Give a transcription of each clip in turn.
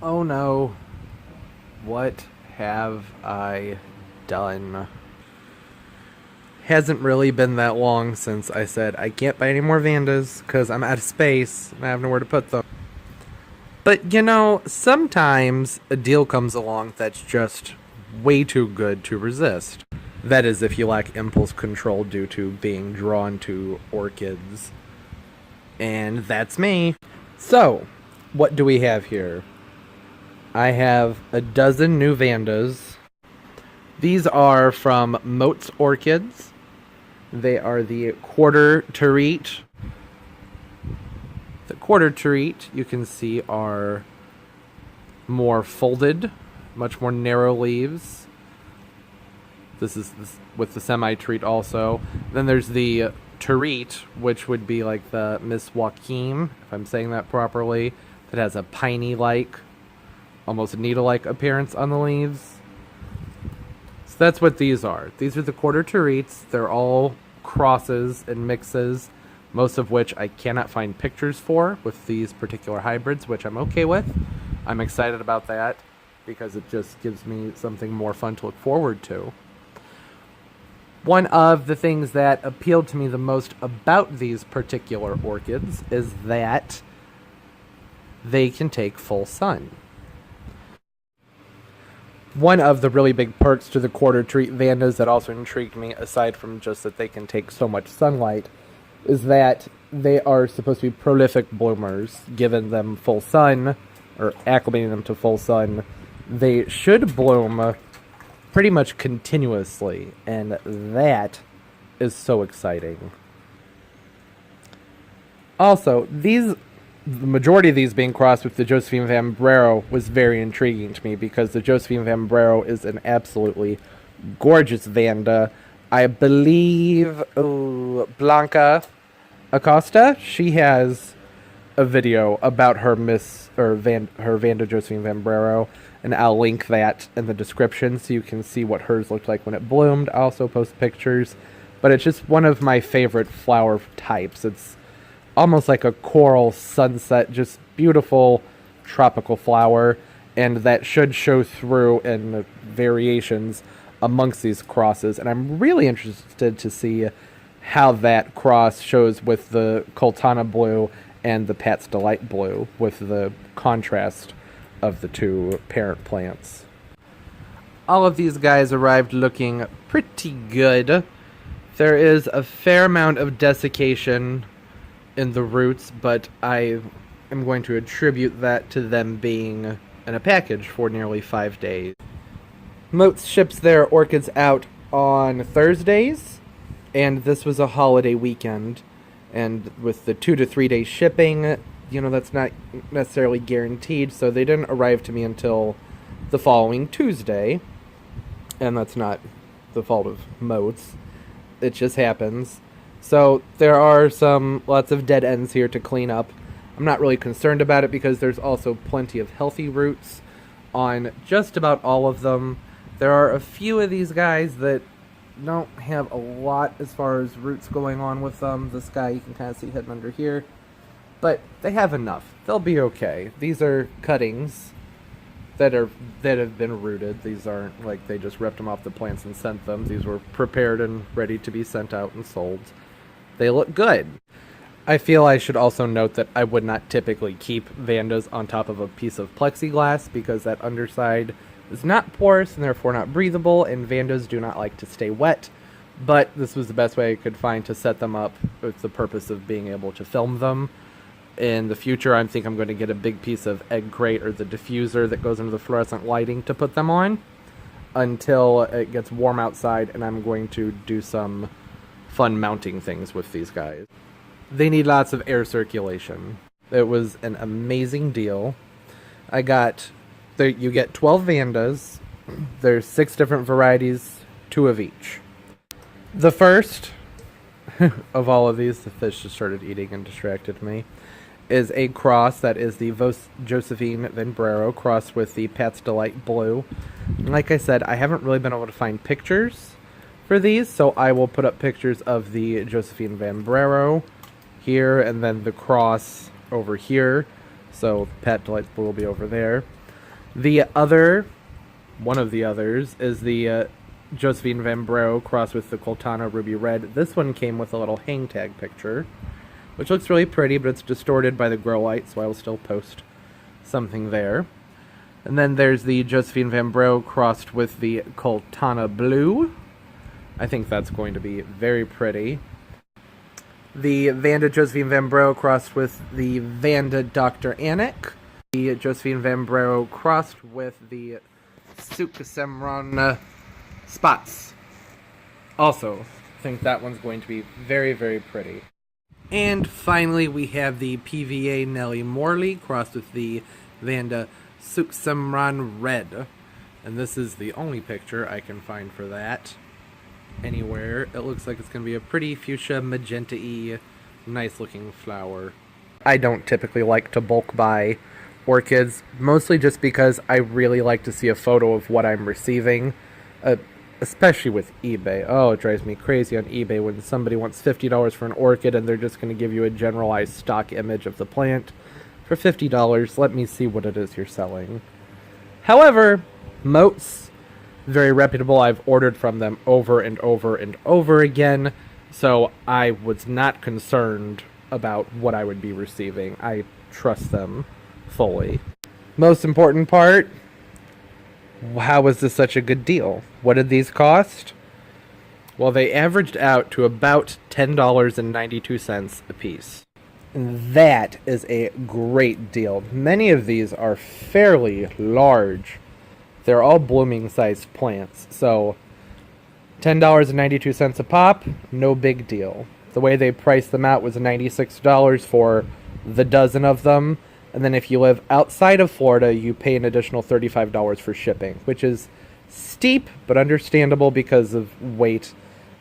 Oh no. What have I done? Hasn't really been that long since I said I can't buy any more Vandas because I'm out of space and I have nowhere to put them. But you know, sometimes a deal comes along that's just way too good to resist. That is, if you lack impulse control due to being drawn to orchids. And that's me. So, what do we have here? I have a dozen new Vandas. These are from Motes Orchids. They are the quarter Terete. The quarter Terete, you can see, are more folded, much more narrow leaves. This is with the semi-Terete also. Then there's the Terete, which would be like the Miss Joaquin, if I'm saying that properly, that has a piney-like, almost needle-like appearance on the leaves. So that's what these are. These are the quarter Teretes. They're all crosses and mixes, most of which I cannot find pictures for with these particular hybrids, which I'm okay with. I'm excited about that because it just gives me something more fun to look forward to. One of the things that appealed to me the most about these particular orchids is that they can take full sun. One of the really big perks to the quarter Terete Vandas that also intrigued me, aside from just that they can take so much sunlight, is that they are supposed to be prolific bloomers. Given them full sun, or acclimating them to full sun, they should bloom pretty much continuously, and that is so exciting. Also, the majority of these being crossed with the Josephine Van Brero was very intriguing to me because the Josephine Van Brero is an absolutely gorgeous Vanda. I believe Blanca Acostas, she has a video about her Vanda Josephine Van Brero, and I'll link that in the description so you can see what hers looked like when it bloomed. I'll also post pictures, but it's just one of my favorite flower types. It's almost like a coral sunset, just beautiful tropical flower, and that should show through in the variations amongst these crosses. And I'm really interested to see how that cross shows with the Coltana blue and the Pat's Delight blue, with the contrast of the two parent plants. All of these guys arrived looking pretty good. There is a fair amount of desiccation in the roots, but I am going to attribute that to them being in a package for nearly 5 days. Motes ships their orchids out on Thursdays, and this was a holiday weekend, and with the 2 to 3 day shipping, you know, that's not necessarily guaranteed, so they didn't arrive to me until the following Tuesday, and that's not the fault of Motes. It just happens. So there are lots of dead ends here to clean up. I'm not really concerned about it because there's also plenty of healthy roots on just about all of them. There are a few of these guys that don't have a lot as far as roots going on with them. This guy you can kind of see hidden under here. But they have enough. They'll be okay. These are cuttings that have been rooted. These aren't like they just ripped them off the plants and sent them. These were prepared and ready to be sent out and sold. They look good. I feel I should also note that I would not typically keep Vandas on top of a piece of plexiglass because that underside is not porous and therefore not breathable, and Vandas do not like to stay wet. But this was the best way I could find to set them up with the purpose of being able to film them. In the future, I think I'm going to get a big piece of egg crate or the diffuser that goes into the fluorescent lighting to put them on until it gets warm outside, and I'm going to do some fun mounting things with these guys. They need lots of air circulation. It was an amazing deal. You get 12 Vandas. There's 6 different varieties, 2 of each. The first of all of these, the fish just started eating and distracted me, is a cross that is the Josephine Van Brero crossed with the Pat's Delight blue. Like I said, I haven't really been able to find pictures for these, so I will put up pictures of the Josephine Van Brero here, and then the cross over here. So Pat Delight's blue will be over there. One of the others, is the Josephine Van Brero crossed with the Coltana Ruby Red. This one came with a little hang tag picture, which looks really pretty, but it's distorted by the grow light, so I will still post something there. And then there's the Josephine Van Brero crossed with the Coltana Blue. I think that's going to be very pretty. The Vanda Josephine Van Brero crossed with the Vanda Dr. Anik. The Josephine Van Brero crossed with the Sucasemron Spots. Also, I think that one's going to be very, very pretty. And finally, we have the PVA Nellie Morley crossed with the Vanda Sucasemron Red. And this is the only picture I can find for that anywhere. It looks like it's going to be a pretty fuchsia, magenta-y, nice-looking flower. I don't typically like to bulk buy orchids, mostly just because I really like to see a photo of what I'm receiving, especially with eBay. Oh, it drives me crazy on eBay when somebody wants $50 for an orchid and they're just going to give you a generalized stock image of the plant. For $50, let me see what it is you're selling. However, Motes, very reputable. I've ordered from them over and over and over again, so I was not concerned about what I would be receiving. I trust them fully. Most important part, how was this such a good deal? What did these cost? Well, they averaged out to about $10.92 a piece. And that is a great deal. Many of these are fairly large. They're all blooming sized plants, so $10.92 a pop, no big deal. The way they priced them out was $96 for the dozen of them, and then if you live outside of Florida, you pay an additional $35 for shipping, which is steep, but understandable because of weight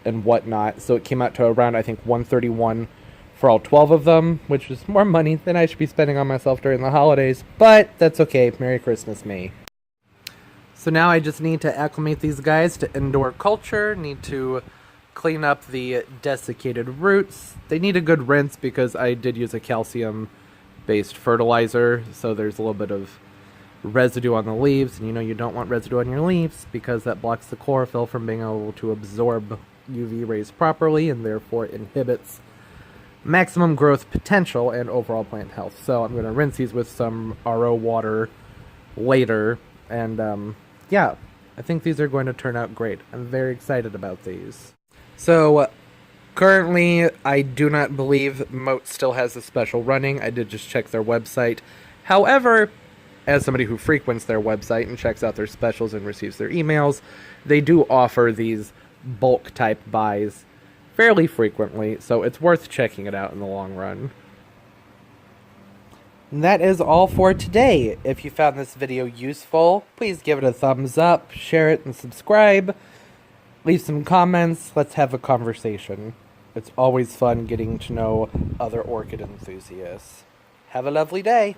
and whatnot. So it came out to around, I think, $131 for all 12 of them, which is more money than I should be spending on myself during the holidays, but that's okay. Merry Christmas, me. So now I just need to acclimate these guys to indoor culture, need to clean up the desiccated roots. They need a good rinse because I did use a calcium-based fertilizer, so there's a little bit of residue on the leaves, and you don't want residue on your leaves because that blocks the chlorophyll from being able to absorb UV rays properly, and therefore inhibits maximum growth potential and overall plant health. So I'm going to rinse these with some RO water later, and yeah, I think these are going to turn out great. I'm very excited about these. So currently, I do not believe Motes still has a special running. I did just check their website. However, as somebody who frequents their website and checks out their specials and receives their emails, they do offer these bulk type buys fairly frequently, so it's worth checking it out in the long run. And that is all for today. If you found this video useful, please give it a thumbs up, share it, and subscribe. Leave some comments. Let's have a conversation. It's always fun getting to know other orchid enthusiasts. Have a lovely day.